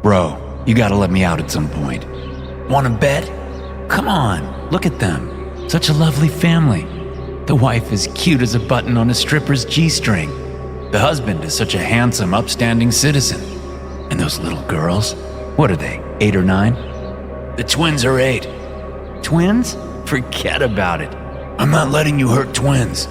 Bro, you gotta let me out at some point. Wanna bet? Come on, look at them. Such a lovely family. The wife is cute as a button on a stripper's G-string. The husband is such a handsome, upstanding citizen. And those little girls? What are they, 8 or 9? The twins are 8. Twins? Forget about it. I'm not letting you hurt twins.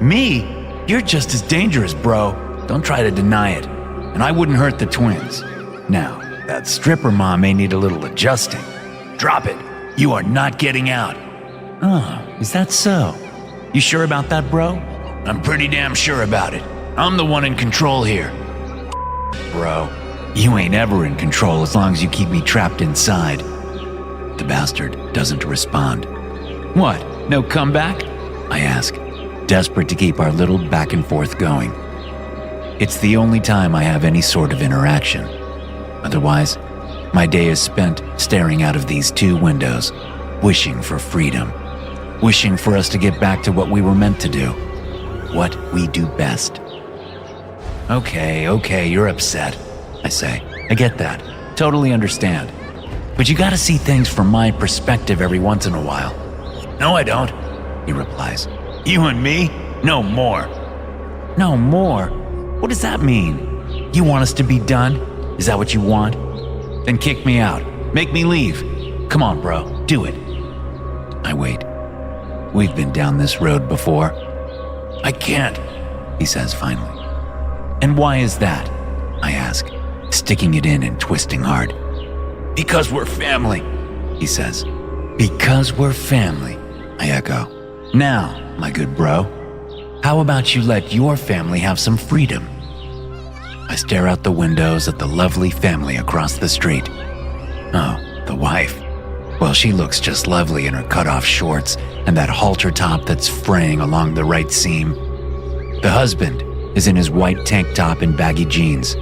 Me? You're just as dangerous, bro. Don't try to deny it. And I wouldn't hurt the twins. Now, that stripper mom may need a little adjusting. Drop it. You are not getting out. Oh, is that so? You sure about that, bro? I'm pretty damn sure about it. I'm the one in control here. Bro, you ain't ever in control as long as you keep me trapped inside. The bastard doesn't respond. What, no comeback? I ask, desperate to keep our little back and forth going. It's the only time I have any sort of interaction. Otherwise, my day is spent staring out of these 2 windows, wishing for freedom, wishing for us to get back to what we were meant to do, what we do best. Okay, you're upset, I say. I get that, totally understand. But you gotta see things from my perspective every once in a while. No, I don't, he replies. You and me? No more. No more? What does that mean? You want us to be done? Is that what you want? Then kick me out. Make me leave. Come on, bro, do it. I wait. We've been down this road before. I can't, he says finally. And why is that? I ask, sticking it in and twisting hard. Because we're family, he says. Because we're family, I echo. Now, my good bro, how about you let your family have some freedom? I stare out the windows at the lovely family across the street. Oh, the wife. Well, she looks just lovely in her cut-off shorts and that halter top that's fraying along the right seam. The husband is in his white tank top and baggy jeans.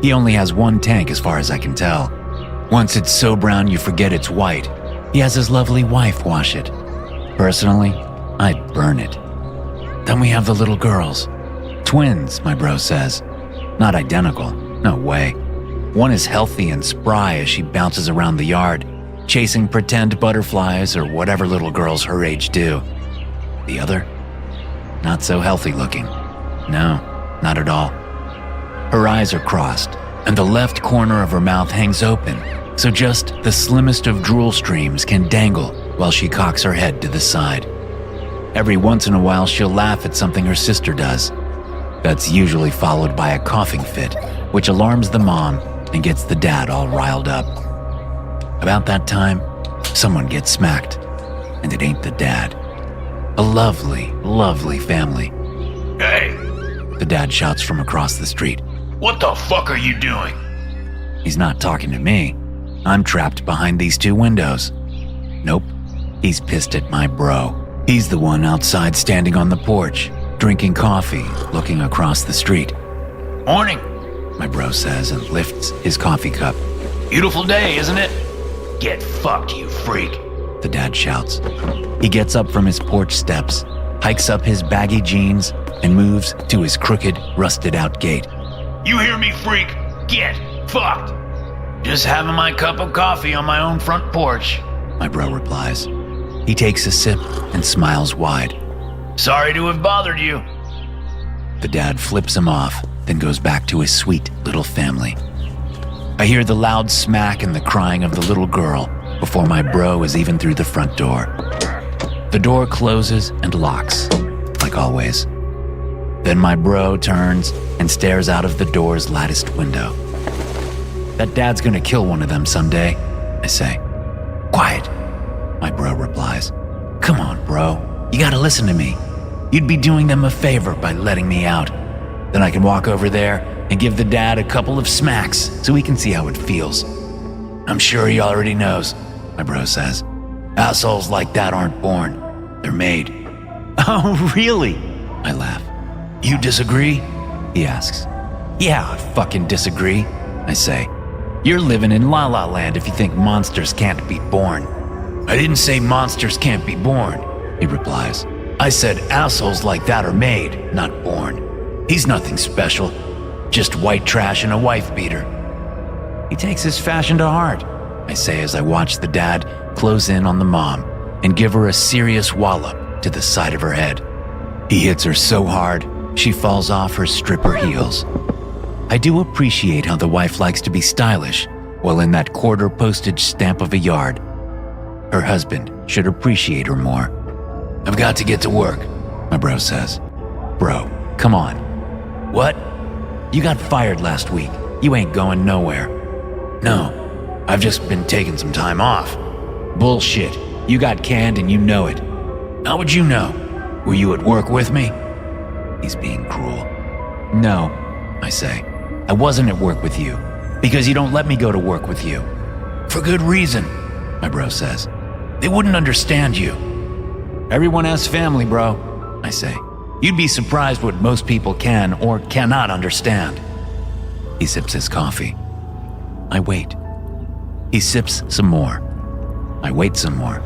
He only has one tank as far as I can tell. Once it's so brown you forget it's white, he has his lovely wife wash it. Personally, I'd burn it. Then we have the little girls. Twins, my bro says. Not identical, no way. One is healthy and spry as she bounces around the yard, chasing pretend butterflies or whatever little girls her age do. The other? Not so healthy looking. No, not at all. Her eyes are crossed, and the left corner of her mouth hangs open, so just the slimmest of drool streams can dangle while she cocks her head to the side. Every once in a while, she'll laugh at something her sister does. That's usually followed by a coughing fit, which alarms the mom and gets the dad all riled up. About that time, someone gets smacked, and it ain't the dad. A lovely, lovely family. Hey! The dad shouts from across the street. What the fuck are you doing? He's not talking to me. I'm trapped behind these 2 windows. Nope, he's pissed at my bro. He's the one outside standing on the porch, drinking coffee, looking across the street. Morning. My bro says and lifts his coffee cup. Beautiful day, isn't it? Get fucked, you freak. The dad shouts. He gets up from his porch steps, hikes up his baggy jeans, and moves to his crooked, rusted-out gate. You hear me, freak? Get fucked. Just having my cup of coffee on my own front porch, my bro replies. He takes a sip and smiles wide. Sorry to have bothered you. The dad flips him off, then goes back to his sweet little family. I hear the loud smack and the crying of the little girl before my bro is even through the front door. The door closes and locks, like always. Then my bro turns and stares out of the door's latticed window. That dad's gonna kill one of them someday, I say. Quiet, my bro replies. Come on, bro, you gotta listen to me. You'd be doing them a favor by letting me out. Then I can walk over there and give the dad a couple of smacks so he can see how it feels. I'm sure he already knows, my bro says. Assholes like that aren't born, they're made. Oh, really? I laugh. You disagree? He asks. Yeah, I fucking disagree, I say. You're living in La La Land if you think monsters can't be born. I didn't say monsters can't be born, he replies. I said assholes like that are made, not born. He's nothing special, just white trash and a wife beater. He takes his fashion to heart, I say as I watch the dad close in on the mom and give her a serious wallop to the side of her head. He hits her so hard, she falls off her stripper heels. I do appreciate how the wife likes to be stylish while in that quarter postage stamp of a yard. Her husband should appreciate her more. I've got to get to work, my bro says. Bro, come on. What? You got fired last week. You ain't going nowhere. No, I've just been taking some time off. Bullshit. You got canned and you know it. How would you know? Were you at work with me? He's being cruel. No, I say. I wasn't at work with you because you don't let me go to work with you. For good reason, my bro says. They wouldn't understand you. Everyone has family, bro, I say. You'd be surprised what most people can or cannot understand. He sips his coffee. I wait. He sips some more. I wait some more.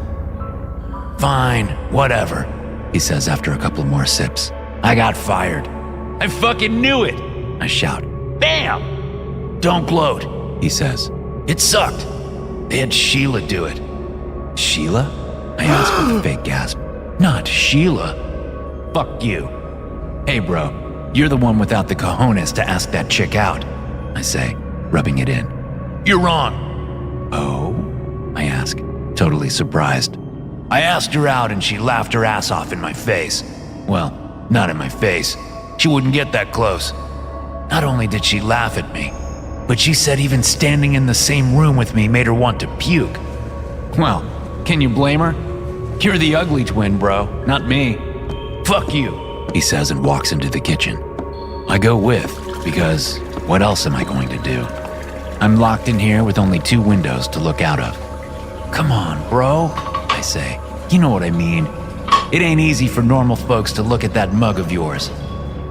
Fine, whatever, he says after a couple more sips. I got fired. I fucking knew it, I shout. Bam! Don't gloat, he says. It sucked. They had Sheila do it. Sheila? I ask with a fake gasp. Not Sheila. Fuck you. Hey bro, you're the one without the cojones to ask that chick out, I say, rubbing it in. You're wrong. Oh? I ask, totally surprised. I asked her out and she laughed her ass off in my face. Well, not in my face. She wouldn't get that close. Not only did she laugh at me, but she said even standing in the same room with me made her want to puke. Well, can you blame her? You're the ugly twin, bro, not me. Fuck you, he says and walks into the kitchen. I go with, because what else am I going to do? I'm locked in here with only 2 windows to look out of. Come on, bro, I say. You know what I mean. It ain't easy for normal folks to look at that mug of yours.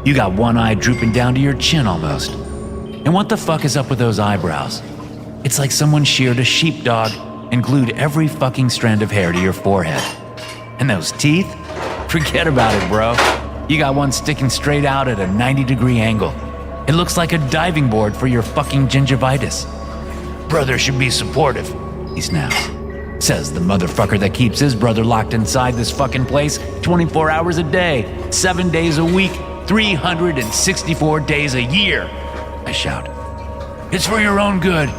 You got one eye drooping down to your chin almost. And what the fuck is up with those eyebrows? It's like someone sheared a sheepdog and glued every fucking strand of hair to your forehead. And those teeth? Forget about it, bro. You got one sticking straight out at a 90-degree angle. It looks like a diving board for your fucking gingivitis. Brother should be supportive, he snaps. Says the motherfucker that keeps his brother locked inside this fucking place 24 hours a day, 7 days a week, 364 days a year, I shout. It's for your own good,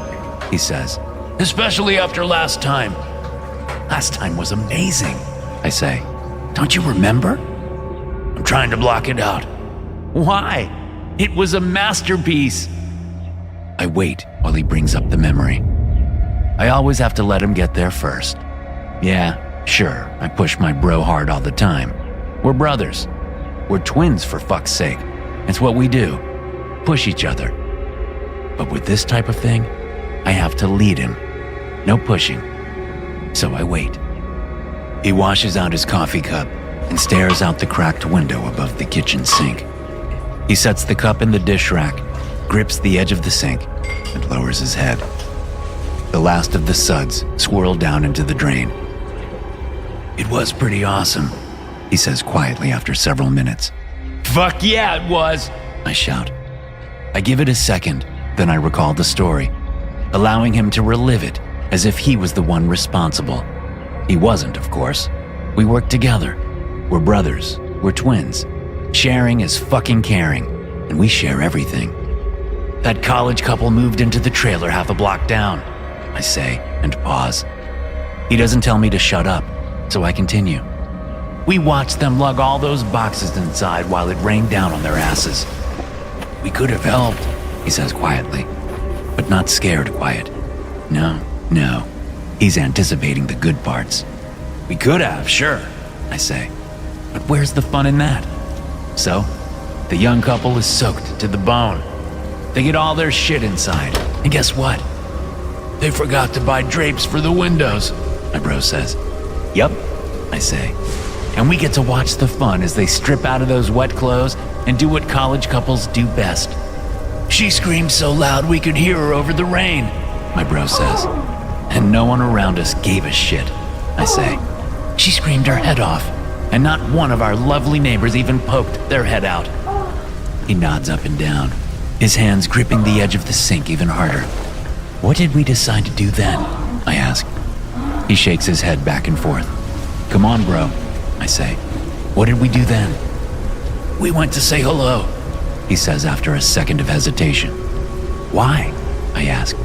he says, especially after last time. Last time was amazing, I say. Don't you remember? I'm trying to block it out. Why? It was a masterpiece. I wait while he brings up the memory. I always have to let him get there first. Yeah, sure, I push my bro hard all the time. We're brothers. We're twins, for fuck's sake. It's what we do. Push each other. But with this type of thing, I have to lead him. No pushing. So I wait. He washes out his coffee cup and stares out the cracked window above the kitchen sink. He sets the cup in the dish rack, grips the edge of the sink, and lowers his head. The last of the suds swirl down into the drain. It was pretty awesome, he says quietly after several minutes. Fuck yeah, it was, I shout. I give it a second, then I recall the story, allowing him to relive it as if he was the one responsible. He wasn't, of course. We work together. We're brothers. We're twins. Sharing is fucking caring, and we share everything. That college couple moved into the trailer half a block down, I say, and pause. He doesn't tell me to shut up, so I continue. We watched them lug all those boxes inside while it rained down on their asses. We could have helped, he says quietly, but not scared quiet. No. He's anticipating the good parts. We could have, sure, I say. But where's the fun in that? So, the young couple is soaked to the bone. They get all their shit inside, and guess what? They forgot to buy drapes for the windows, my bro says. Yup, I say. And we get to watch the fun as they strip out of those wet clothes and do what college couples do best. She screamed so loud we could hear her over the rain, my bro says. And no one around us gave a shit, I say. She screamed her head off, and not one of our lovely neighbors even poked their head out. He nods up and down, his hands gripping the edge of the sink even harder. What did we decide to do then? I ask. He shakes his head back and forth. Come on, bro, I say. What did we do then? We went to say hello, he says after a second of hesitation. Why? I ask.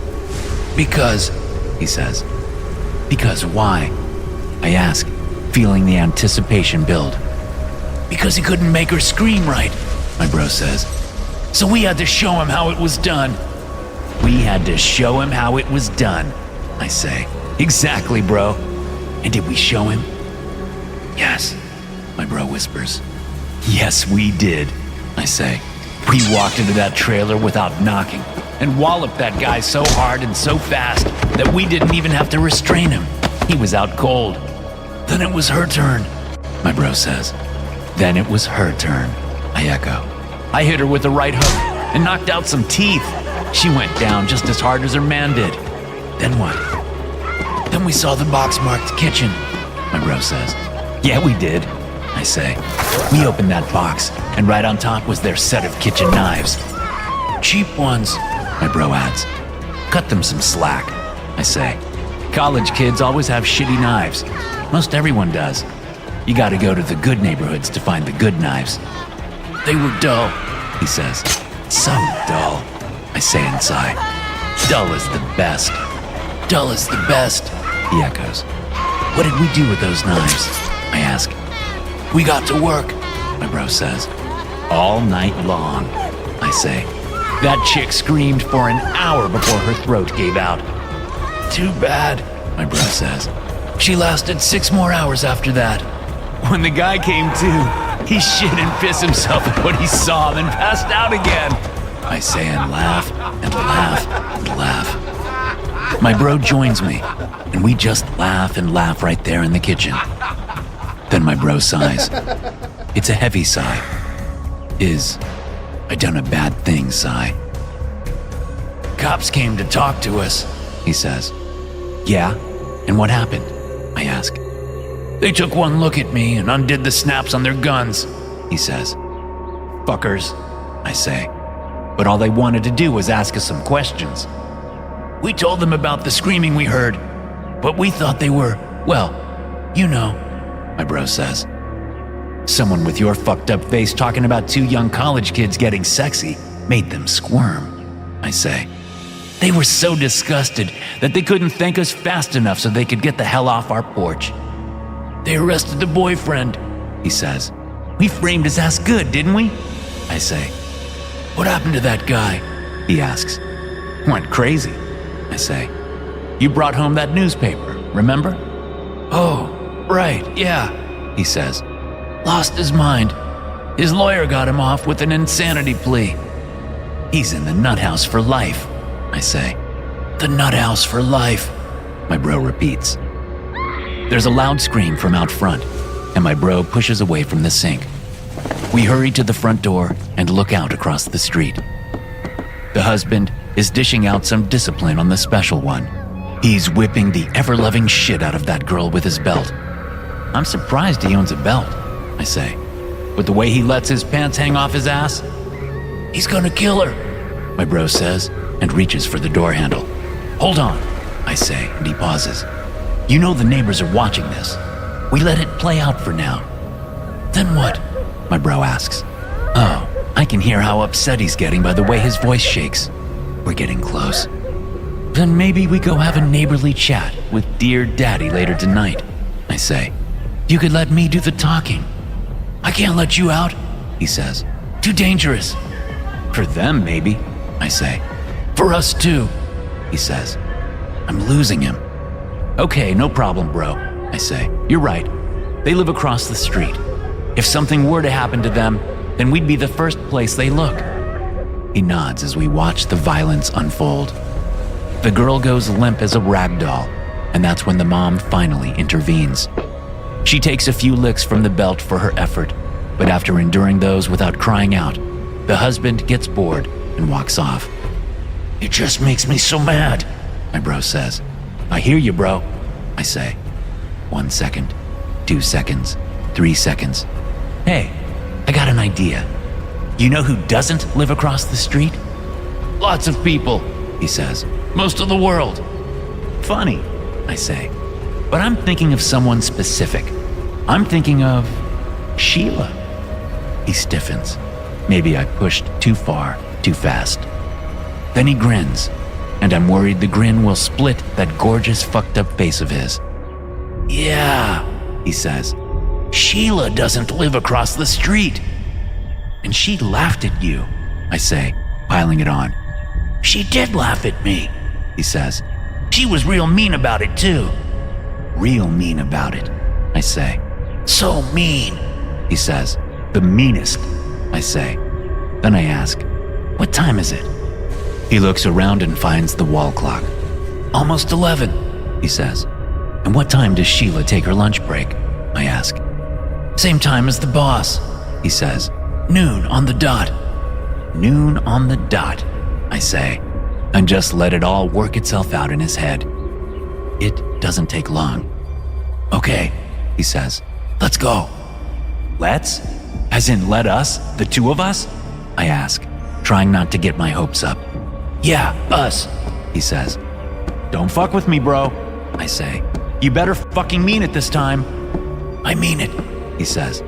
because He says. Because why? I ask, feeling the anticipation build. because he couldn't make her scream right. My bro says. So we had to show him how it was done. We had to show him how it was done, I say. Exactly, bro. And did we show him? Yes, My bro whispers. Yes, we did, I say. We walked into that trailer without knocking and walloped that guy so hard and so fast that we didn't even have to restrain him. He was out cold. then it was her turn. My bro says. Then it was her turn, I echo. I hit her with a right hook and knocked out some teeth. She went down just as hard as her man did. Then what? Then we saw the box marked kitchen. My bro says. Yeah, we did, I say. We opened that box, and right on top was their set of kitchen knives. Cheap ones, My bro adds. Cut them some slack, I say. College kids always have shitty knives. Most everyone does. You gotta go to the good neighborhoods to find the good knives. they were dull. He says. So dull, I say inside. Dull is the best, Dull is the best. he echoes. What did we do with those knives? I ask. We got to work. My bro says. All night long, I say. That chick screamed for an hour before her throat gave out. Too bad, My bro says. she lasted 6 more hours after that. When the guy came to, he shit and pissed himself at what he saw, then passed out again. I say and laugh and laugh and laugh. My bro joins me, and we just laugh and laugh right there in the kitchen. Then my bro sighs. It's a heavy sigh. I done a bad thing sigh. Cops came to talk to us. He says. Yeah? And what happened? I ask. They took one look at me and undid the snaps on their guns. He says. Fuckers, I say. But all they wanted to do was ask us some questions. We told them about the screaming we heard, but we thought they were, well, you know. My bro says. Someone with your fucked up face talking about 2 young college kids getting sexy made them squirm, I say. They were so disgusted that they couldn't thank us fast enough so they could get the hell off our porch. They arrested the boyfriend, He says. We framed his ass good, didn't we? I say. What happened to that guy? He asks. Went crazy, I say. You brought home that newspaper, remember? Oh, right, yeah. He says. Lost his mind. His lawyer got him off with an insanity plea. He's in the nut house for life, I say. The nut house for life. My bro repeats. There's a loud scream from out front, and my bro pushes away from the sink. We hurry to the front door and look out across the street. The husband is dishing out some discipline on the special one. He's whipping the ever-loving shit out of that girl with his belt. I'm surprised he owns a belt, I say. With the way he lets his pants hang off his ass, He's gonna kill her. my bro says, and reaches for the door handle. Hold on, I say, and he pauses. You know the neighbors are watching this. We let it play out for now. Then what? My bro asks. Oh, I can hear how upset he's getting by the way his voice shakes. We're getting close. Then maybe we go have a neighborly chat with dear daddy later tonight, I say. You could let me do the talking. I can't let you out, He says. too dangerous. For them, maybe, I say. For us too. He says. I'm losing him. Okay, no problem, bro, I say. You're right. They live across the street. If something were to happen to them, then we'd be the first place they look. He nods as we watch the violence unfold. The girl goes limp as a rag doll, and that's when the mom finally intervenes. She takes a few licks from the belt for her effort, but after enduring those without crying out, the husband gets bored and walks off. It just makes me so mad, my bro says. I hear you, bro, I say. 1 second, 2 seconds, 3 seconds. Hey, I got an idea. You know who doesn't live across the street? Lots of people. he says. Most of the world. Funny, I say. But I'm thinking of someone specific. I'm thinking of Sheila. He stiffens. Maybe I pushed too far, too fast. Then he grins, and I'm worried the grin will split that gorgeous fucked up face of his. Yeah, He says. Sheila doesn't live across the street. And she laughed at you, I say, piling it on. She did laugh at me. He says. She was real mean about it too. Real mean about it, I say. So mean. He says. The meanest, I say. Then I ask, what time is it? He looks around and finds the wall clock. Almost 11, he says. And what time does Sheila take her lunch break? I ask. Same time as the boss, He says. noon on the dot. Noon on the dot, I say, and just let it all work itself out in his head. It doesn't take long. Okay, He says. let's go. Let's? As in let us, the two of us? I ask, trying not to get my hopes up. Yeah, us. He says. Don't fuck with me, bro, I say. You better fucking mean it this time. I mean it. He says.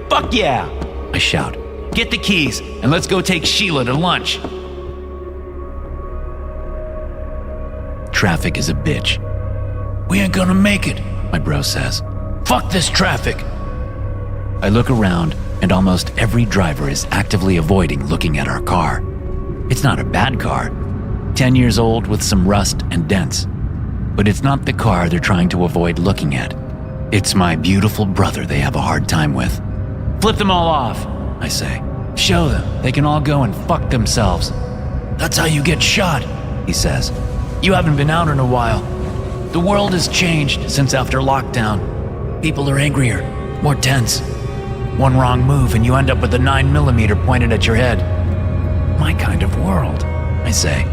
Fuck yeah, I shout. Get the keys and let's go take Sheila to lunch. Traffic is a bitch, We ain't gonna make it. my bro says. Fuck this traffic. I look around, and almost every driver is actively avoiding looking at our car. It's not a bad car, 10 years old with some rust and dents. But it's not the car they're trying to avoid looking at. It's my beautiful brother they have a hard time with. Flip them all off, I say. Show them they can all go and fuck themselves. That's how you get shot. He says. You haven't been out in a while. The world has changed since after lockdown. People are angrier, more tense. One wrong move and you end up with a 9mm pointed at your head. My kind of world, I say.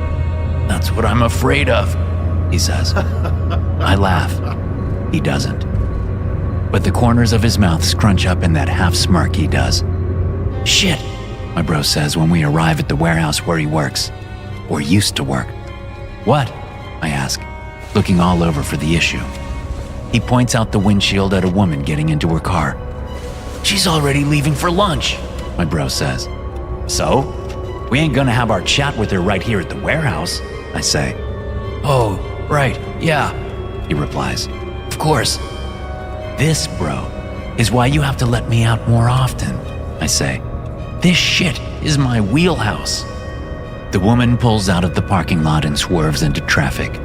That's what I'm afraid of. He says. I laugh. He doesn't. But the corners of his mouth scrunch up in that half smirk he does. Shit, my bro says when we arrive at the warehouse where he works. Or used to work. What? I ask, looking all over for the issue. He points out the windshield at a woman getting into her car. She's already leaving for lunch, my bro says. So? We ain't gonna have our chat with her right here at the warehouse, I say. Oh, right, yeah, He replies. of course. This, bro, is why you have to let me out more often, I say. This shit is my wheelhouse. The woman pulls out of the parking lot and swerves into traffic.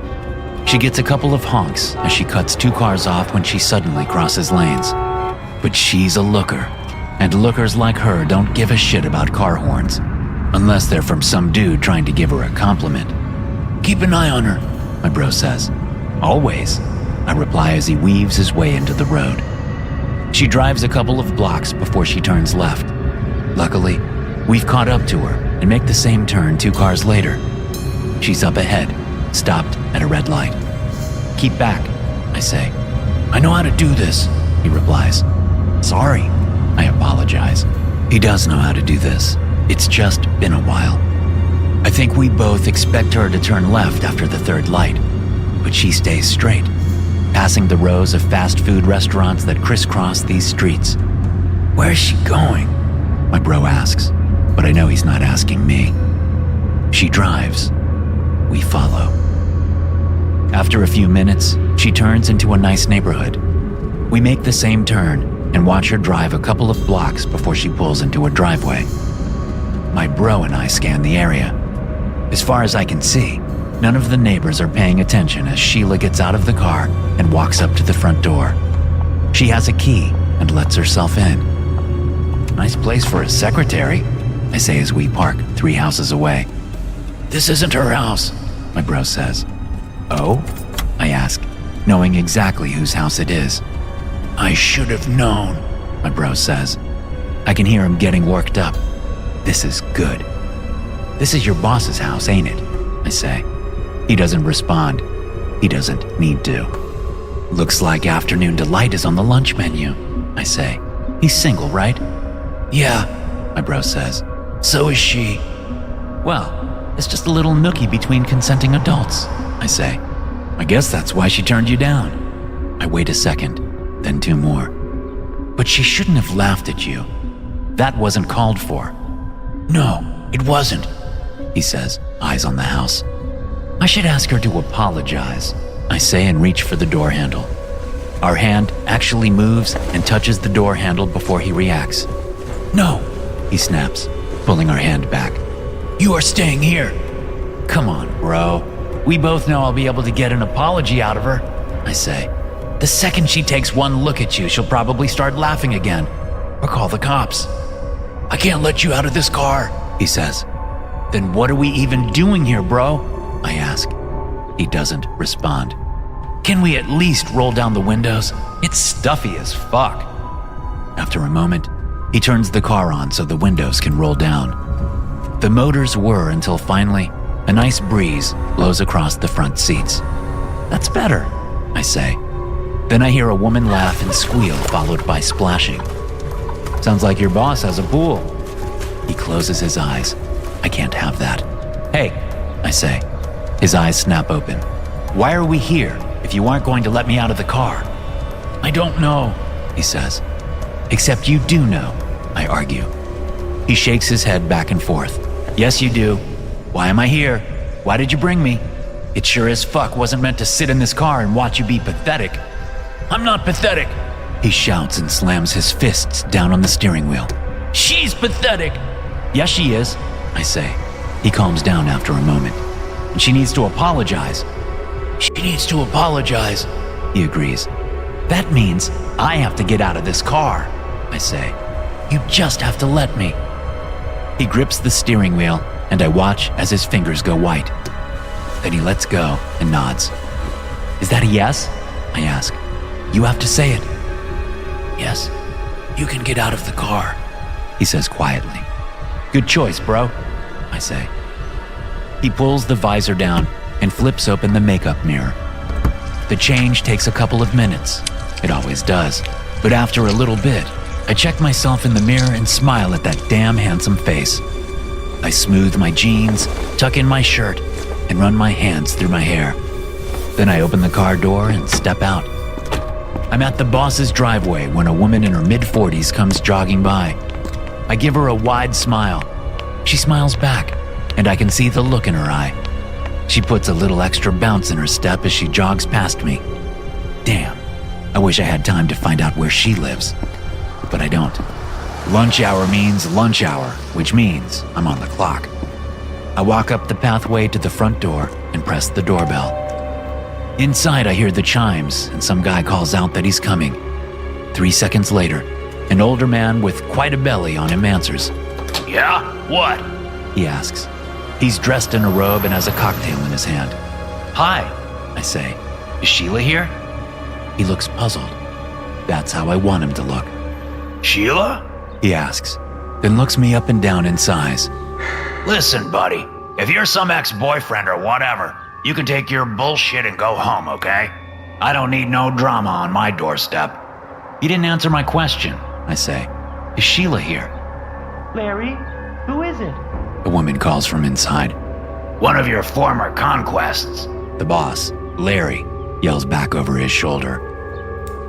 She gets a couple of honks as she cuts two cars off when she suddenly crosses lanes. But she's a looker, and lookers like her don't give a shit about car horns, unless they're from some dude trying to give her a compliment. Keep an eye on her, my bro says. Always, I reply as he weaves his way into the road. She drives a couple of blocks before she turns left. Luckily, we've caught up to her and make the same turn 2 cars later. She's up ahead, stopped at a red light. Keep back, I say. I know how to do this, He replies. Sorry, I apologize. He does know how to do this. It's just been a while. I think we both expect her to turn left after the 3rd light, but she stays straight, passing the rows of fast food restaurants that crisscross these streets. Where's she going? My bro asks, but I know he's not asking me. She drives. We follow. After a few minutes, she turns into a nice neighborhood. We make the same turn and watch her drive a couple of blocks before she pulls into a driveway. My bro and I scan the area. As far as I can see, none of the neighbors are paying attention as Sheila gets out of the car and walks up to the front door. She has a key and lets herself in. Nice place for a secretary, I say as we park 3 houses away. This isn't her house, my bro says. Oh? I ask, knowing exactly whose house it is. I should have known, my bro says. I can hear him getting worked up. This is good. This is your boss's house, ain't it? I say. He doesn't respond. He doesn't need to. Looks like Afternoon Delight is on the lunch menu, I say. He's single, right? Yeah, my bro says. so is she. Well, It's just a little nookie between consenting adults, I say. I guess that's why she turned you down. I wait a second, then 2 more. But she shouldn't have laughed at you. That wasn't called for. No, it wasn't, he says, eyes on the house. I should ask her to apologize, I say and reach for the door handle. Our hand actually moves and touches the door handle before he reacts. No, he snaps, pulling our hand back. You are staying here. Come on, bro. We both know I'll be able to get an apology out of her, I say. The second she takes one look at you, she'll probably start laughing again, or call the cops. I can't let you out of this car, he says. Then what are we even doing here, bro? I ask. He doesn't respond. Can we at least roll down the windows? It's stuffy as fuck. After a moment, he turns the car on so the windows can roll down. The motors whir until finally, a nice breeze blows across the front seats. That's better, I say. Then I hear a woman laugh and squeal, followed by splashing. Sounds like your boss has a pool. He closes his eyes. I can't have that. Hey, I say. His eyes snap open. Why are we here if you aren't going to let me out of the car? I don't know, he says. Except you do know, I argue. He shakes his head back and forth. Yes, you do. Why am I here? Why did you bring me? It sure as fuck wasn't meant to sit in this car and watch you be pathetic. I'm not pathetic, he shouts and slams his fists down on the steering wheel. She's pathetic. Yes, she is, I say. He calms down after a moment. And she needs to apologize. She needs to apologize, he agrees. That means I have to get out of this car, I say. You just have to let me. He grips the steering wheel, and I watch as his fingers go white. Then he lets go and nods. Is that a yes? I ask. You have to say it. Yes, you can get out of the car, he says quietly. Good choice, bro, I say. He pulls the visor down and flips open the makeup mirror. The change takes a couple of minutes. It always does. But after a little bit, I check myself in the mirror and smile at that damn handsome face. I smooth my jeans, tuck in my shirt, and run my hands through my hair. Then I open the car door and step out. I'm at the boss's driveway when a woman in her mid-40s comes jogging by. I give her a wide smile. She smiles back, and I can see the look in her eye. She puts a little extra bounce in her step as she jogs past me. Damn, I wish I had time to find out where she lives. But I don't. Lunch hour means lunch hour, which means I'm on the clock. I walk up the pathway to the front door and press the doorbell. Inside, I hear the chimes, and some guy calls out that he's coming. 3 seconds later, an older man with quite a belly on him answers. Yeah? What? He asks. He's dressed in a robe and has a cocktail in his hand. Hi, I say. Is Sheila here? He looks puzzled. That's how I want him to look. Sheila? He asks, then looks me up and down in size. Listen, buddy, if you're some ex-boyfriend or whatever, you can take your bullshit and go home, okay? I don't need no drama on my doorstep. You didn't answer my question, I say. Is Sheila here? Larry, who is it? A woman calls from inside. One of your former conquests. The boss, Larry, yells back over his shoulder.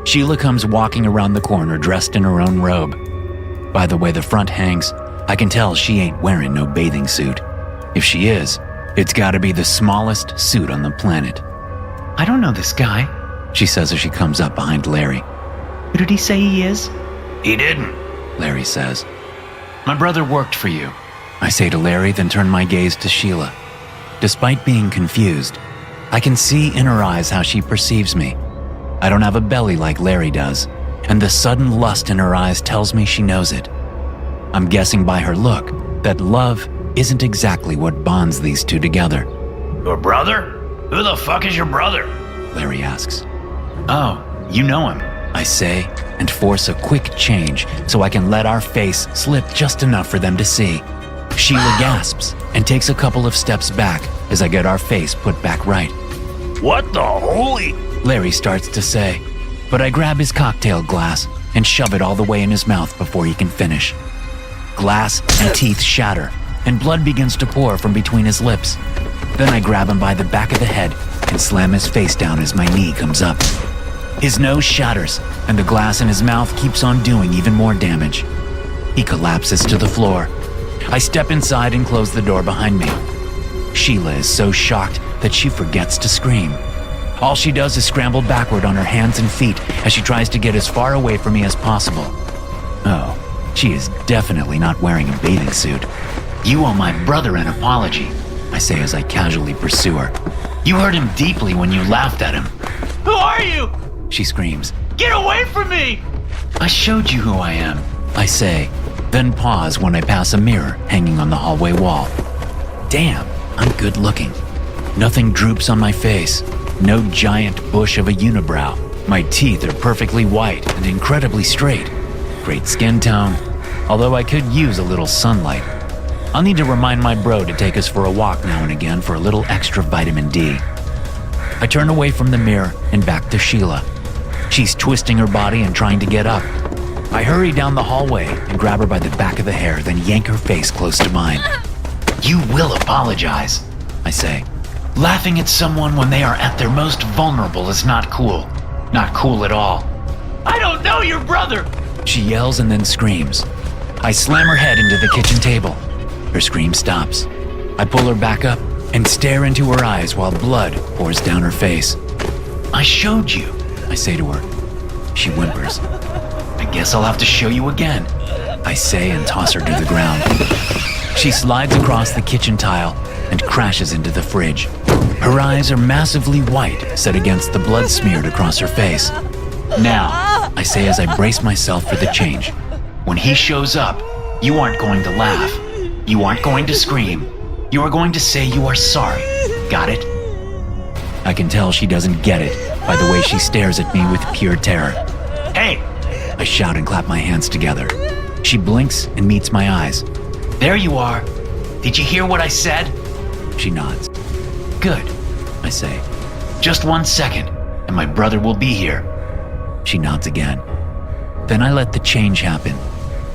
Sheila comes walking around the corner dressed in her own robe. By the way the front hangs, I can tell she ain't wearing no bathing suit. If she is, it's gotta be the smallest suit on the planet. I don't know this guy, she says as she comes up behind Larry. Who did he say he is? He didn't, Larry says. My brother worked for you, I say to Larry, then turn my gaze to Sheila. Despite being confused, I can see in her eyes how she perceives me. I don't have a belly like Larry does, and the sudden lust in her eyes tells me she knows it. I'm guessing by her look that love isn't exactly what bonds these two together. Your brother? Who the fuck is your brother? Larry asks. Oh, you know him, I say, and force a quick change so I can let our face slip just enough for them to see. Sheila gasps and takes a couple of steps back as I get our face put back right. What the holy? Larry starts to say, but I grab his cocktail glass and shove it all the way in his mouth before he can finish. Glass and teeth shatter, and blood begins to pour from between his lips. Then I grab him by the back of the head and slam his face down as my knee comes up. His nose shatters, and the glass in his mouth keeps on doing even more damage. He collapses to the floor. I step inside and close the door behind me. Sheila is so shocked that she forgets to scream. All she does is scramble backward on her hands and feet as she tries to get as far away from me as possible. Oh, she is definitely not wearing a bathing suit. You owe my brother an apology, I say as I casually pursue her. You hurt him deeply when you laughed at him. Who are you? She screams. Get away from me! I showed you who I am. I say, then pause when I pass a mirror hanging on the hallway wall. Damn, I'm good looking. Nothing droops on my face. No giant bush of a unibrow. My teeth are perfectly white and incredibly straight. Great skin tone, although I could use a little sunlight. I'll need to remind my bro to take us for a walk now and again for a little extra vitamin D. I turn away from the mirror and back to Sheila. She's twisting her body and trying to get up. I hurry down the hallway and grab her by the back of the hair, then yank her face close to mine. You will apologize, I say. Laughing at someone when they are at their most vulnerable is not cool. Not cool at all. I don't know your brother! She yells and then screams. I slam her head into the kitchen table. Her scream stops. I pull her back up and stare into her eyes while blood pours down her face. I showed you, I say to her. She whimpers. I guess I'll have to show you again, I say and toss her to the ground. She slides across the kitchen tile and crashes into the fridge. Her eyes are massively white, set against the blood smeared across her face. Now, I say as I brace myself for the change. when he shows up, you aren't going to laugh. You aren't going to scream. You are going to say you are sorry. Got it? I can tell she doesn't get it by the way she stares at me with pure terror. Hey, I shout and clap my hands together. She blinks and meets my eyes. there you are. Did you hear what I said? She nods. Good, I say. just 1 second, and my brother will be here. She nods again. Then I let the change happen.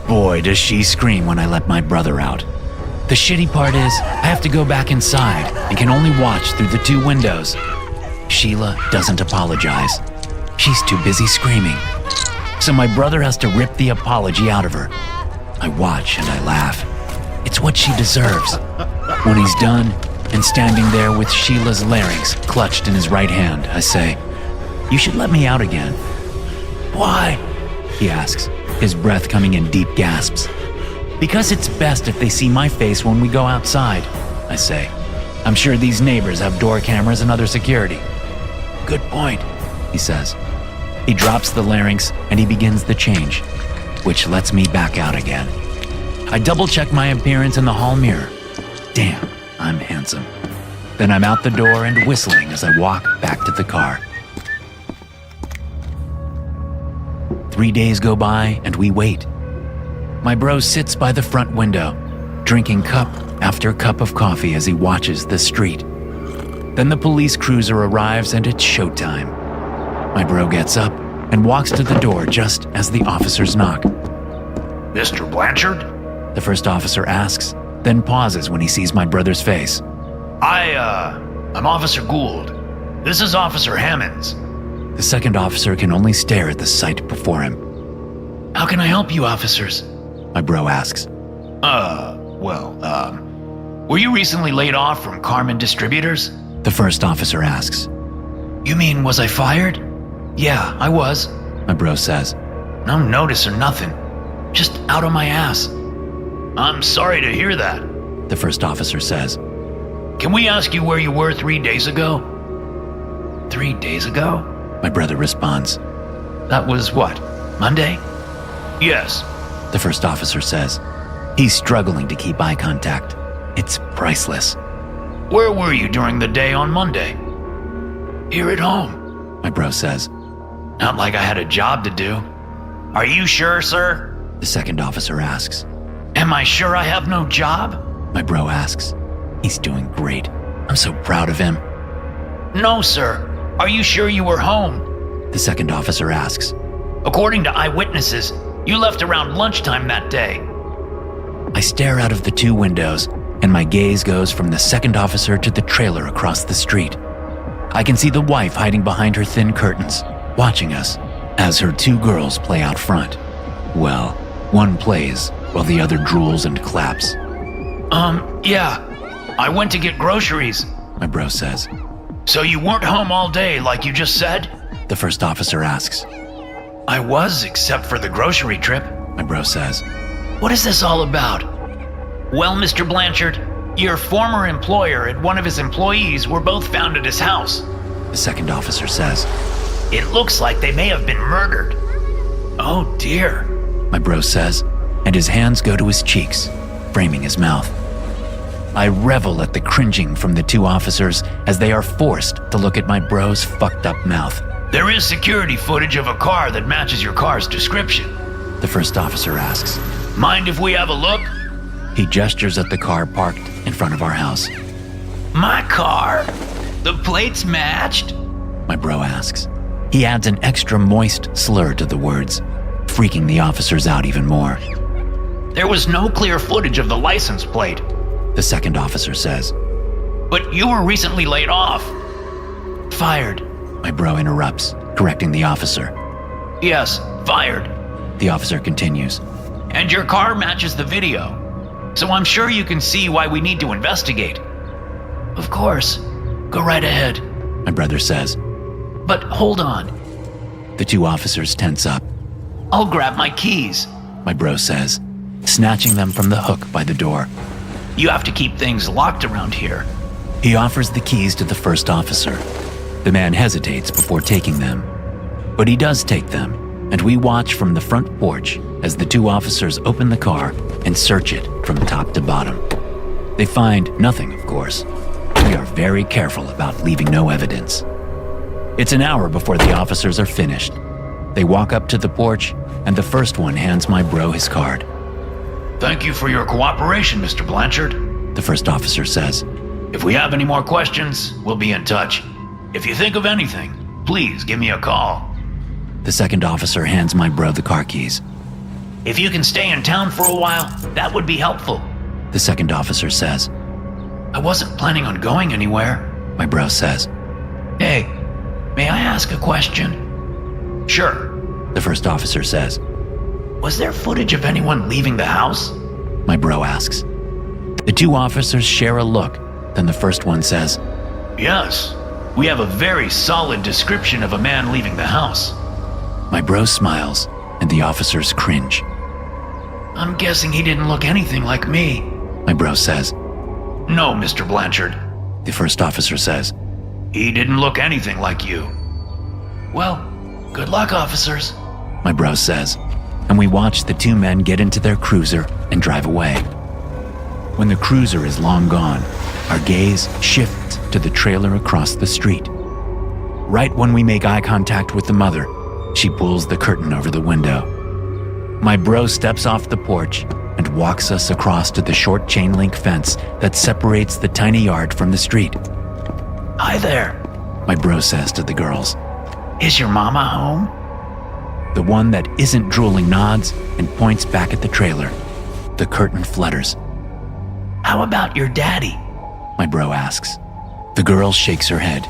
Boy, does she scream when I let my brother out. The shitty part is, I have to go back inside and can only watch through the 2 windows. Sheila doesn't apologize. She's too busy screaming. So my brother has to rip the apology out of her. I watch and I laugh. It's what she deserves. When he's done, and standing there with Sheila's larynx clutched in his right hand, I say, "You should let me out again." "Why?" he asks, his breath coming in deep gasps. "Because it's best if they see my face when we go outside," I say. "I'm sure these neighbors have door cameras and other security." "Good point," he says. He drops the larynx and he begins the change, which lets me back out again. I double-check my appearance in the hall mirror. Damn, I'm handsome. Then I'm out the door and whistling as I walk back to the car. 3 days go by and we wait. My bro sits by the front window, drinking cup after cup of coffee as he watches the street. Then the police cruiser arrives and it's showtime. My bro gets up and walks to the door just as the officers knock. Mr. Blanchard? The first officer asks, then pauses when he sees my brother's face. I'm Officer Gould. This is Officer Hammonds. The second officer can only stare at the sight before him. How can I help you, officers? My bro asks. Were you recently laid off from Carmen Distributors? The first officer asks. You mean, was I fired? Yeah, I was. My bro says. No notice or nothing. Just out on my ass. I'm sorry to hear that. The first officer says. Can we ask you where you were 3 days ago? 3 days ago? My brother responds. That was what, Monday? Yes. The first officer says. He's struggling to keep eye contact. It's priceless. Where were you during the day on Monday? Here at home. My bro says. Not like I had a job to do. Are you sure, sir? The second officer asks. Am I sure I have no job? My bro asks. He's doing great. I'm so proud of him. No, sir. Are you sure you were home? The second officer asks. According to eyewitnesses, you left around lunchtime that day. I stare out of the 2 windows and my gaze goes from the second officer to the trailer across the street. I can see the wife hiding behind her thin curtains, watching us as her two girls play out front. Well, one plays while the other drools and claps. Yeah. I went to get groceries. My bro says. So you weren't home all day like you just said? The first officer asks. I was, except for the grocery trip. My bro says. What is this all about? Well, Mr. Blanchard, your former employer and one of his employees were both found at his house. The second officer says. It looks like they may have been murdered. Oh dear. My bro says, and his hands go to his cheeks, framing his mouth. I revel at the cringing from the two officers as they are forced to look at my bro's fucked up mouth. There is security footage of a car that matches your car's description. The first officer asks. Mind if we have a look? He gestures at the car parked in front of our house. My car? The plates matched? My bro asks. He adds an extra moist slur to the words, freaking the officers out even more. There was no clear footage of the license plate. The second officer says. But you were recently laid off. Fired. My bro interrupts, correcting the officer. Yes, fired. The officer continues. And your car matches the video. So I'm sure you can see why we need to investigate. Of course. Go right ahead. My brother says. But hold on. The two officers tense up. I'll grab my keys. My bro says, snatching them from the hook by the door. You have to keep things locked around here. He offers the keys to the first officer. The man hesitates before taking them. But he does take them, and we watch from the front porch as the two officers open the car and search it from top to bottom. They find nothing, of course. We are very careful about leaving no evidence. It's an hour before the officers are finished. They walk up to the porch, and the first one hands my bro his card. Thank you for your cooperation, Mr. Blanchard. The first officer says. If we have any more questions, we'll be in touch. If you think of anything, please give me a call. The second officer hands my bro the car keys. If you can stay in town for a while, that would be helpful. The second officer says. I wasn't planning on going anywhere. My bro says. Hey, may I ask a question? Sure. The first officer says. Was there footage of anyone leaving the house? My bro asks. The two officers share a look, then the first one says. Yes, we have a very solid description of a man leaving the house. My bro smiles, and the officers cringe. I'm guessing he didn't look anything like me. My bro says. No, Mr. Blanchard. The first officer says. He didn't look anything like you. Well, good luck, officers. My bro says, and we watch the two men get into their cruiser and drive away. When the cruiser is long gone, our gaze shifts to the trailer across the street. Right when we make eye contact with the mother, she pulls the curtain over the window. My bro steps off the porch and walks us across to the short chain link fence that separates the tiny yard from the street. Hi there, my bro says to the girls. Is your mama home? The one that isn't drooling nods and points back at the trailer. The curtain flutters. How about your daddy? My bro asks. The girl shakes her head.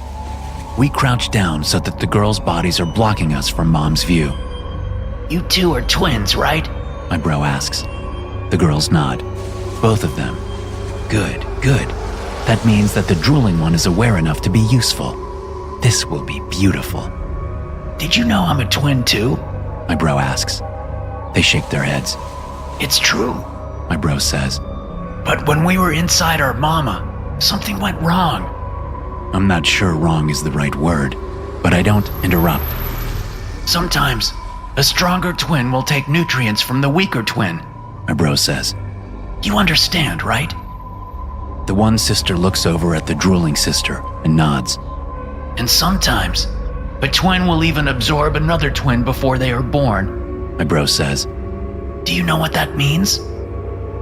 We crouch down so that the girls' bodies are blocking us from Mom's view. You two are twins, right? My bro asks. The girls nod. Both of them. Good. That means that the drooling one is aware enough to be useful. This will be beautiful. Did you know I'm a twin too? My bro asks. They shake their heads. It's true, my bro says. But when we were inside our mama, something went wrong. I'm not sure wrong is the right word, but I don't interrupt. Sometimes, a stronger twin will take nutrients from the weaker twin, my bro says. You understand, right? The one sister looks over at the drooling sister and nods. And sometimes, a twin will even absorb another twin before they are born, my bro says. Do you know what that means?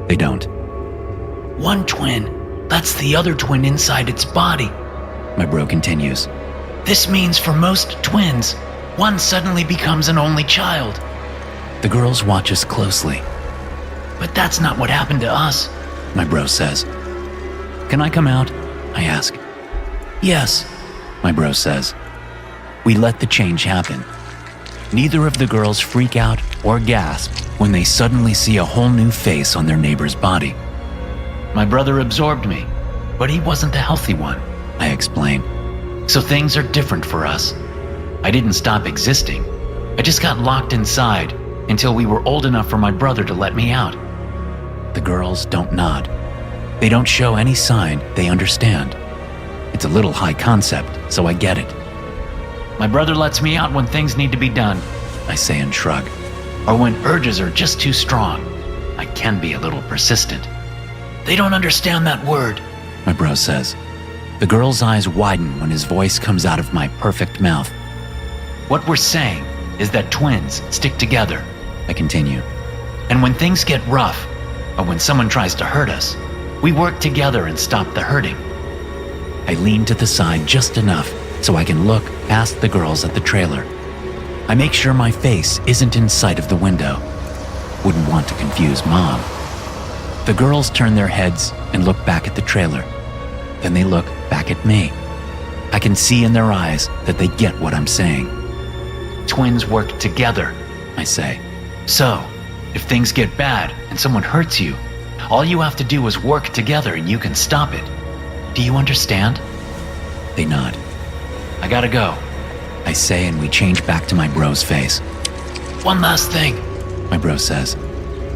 They don't. One twin lets the other twin inside its body, my bro continues. This means for most twins, one suddenly becomes an only child. The girls watch us closely. But that's not what happened to us, my bro says. Can I come out? I ask. Yes, My bro says. We let the change happen. Neither of the girls freak out or gasp when they suddenly see a whole new face on their neighbor's body. My brother absorbed me, but he wasn't the healthy one. I explain. So things are different for us. I didn't stop existing. I just got locked inside until we were old enough for my brother to let me out. The girls don't nod. They don't show any sign they understand. It's a little high concept, so I get it. My brother lets me out when things need to be done, I say and shrug. or when urges are just too strong. I can be a little persistent. They don't understand that word. My bro says. The girl's eyes widen when his voice comes out of my perfect mouth. What we're saying is that twins stick together. I continue. And when things get rough, or when someone tries to hurt us, we work together and stop the hurting. I lean to the side just enough so I can look past the girls at the trailer. I make sure my face isn't in sight of the window. Wouldn't want to confuse Mom. The girls turn their heads and look back at the trailer. Then they look back at me. I can see in their eyes that they get what I'm saying. Twins work together. I say. So, if things get bad and someone hurts you, all you have to do is work together and you can stop it. Do you understand? They nod. I gotta go. I say, and we change back to my bro's face. One last thing. My bro says.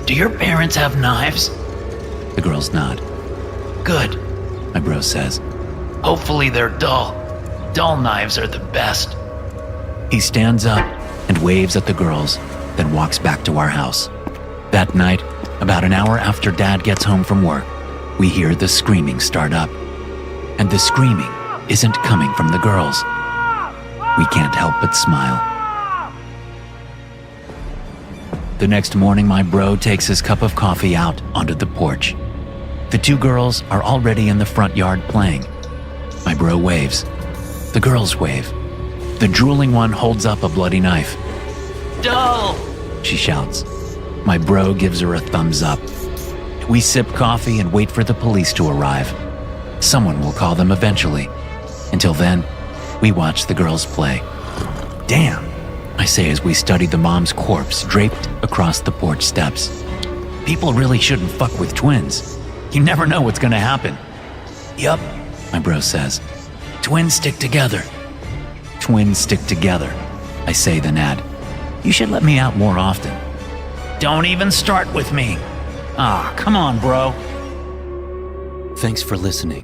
Do your parents have knives? The girls nod. Good. My bro says. Hopefully they're dull. Dull knives are the best. He stands up and waves at the girls, then walks back to our house. That night, about an hour after Dad gets home from work, we hear the screaming start up. And the screaming isn't coming from the girls. We can't help but smile. The next morning, my bro takes his cup of coffee out onto the porch. The two girls are already in the front yard playing. My bro waves. The girls wave. The drooling one holds up a bloody knife. Dull! She shouts. My bro gives her a thumbs up. We sip coffee and wait for the police to arrive. Someone will call them eventually. Until then, we watch the girls play. Damn, I say as we study the mom's corpse draped across the porch steps. People really shouldn't fuck with twins. You never know what's gonna happen. yup, My bro says. twins stick together. Twins stick together, I say then add. You should let me out more often. Don't even start with me. Ah, come on, bro. Thanks for listening.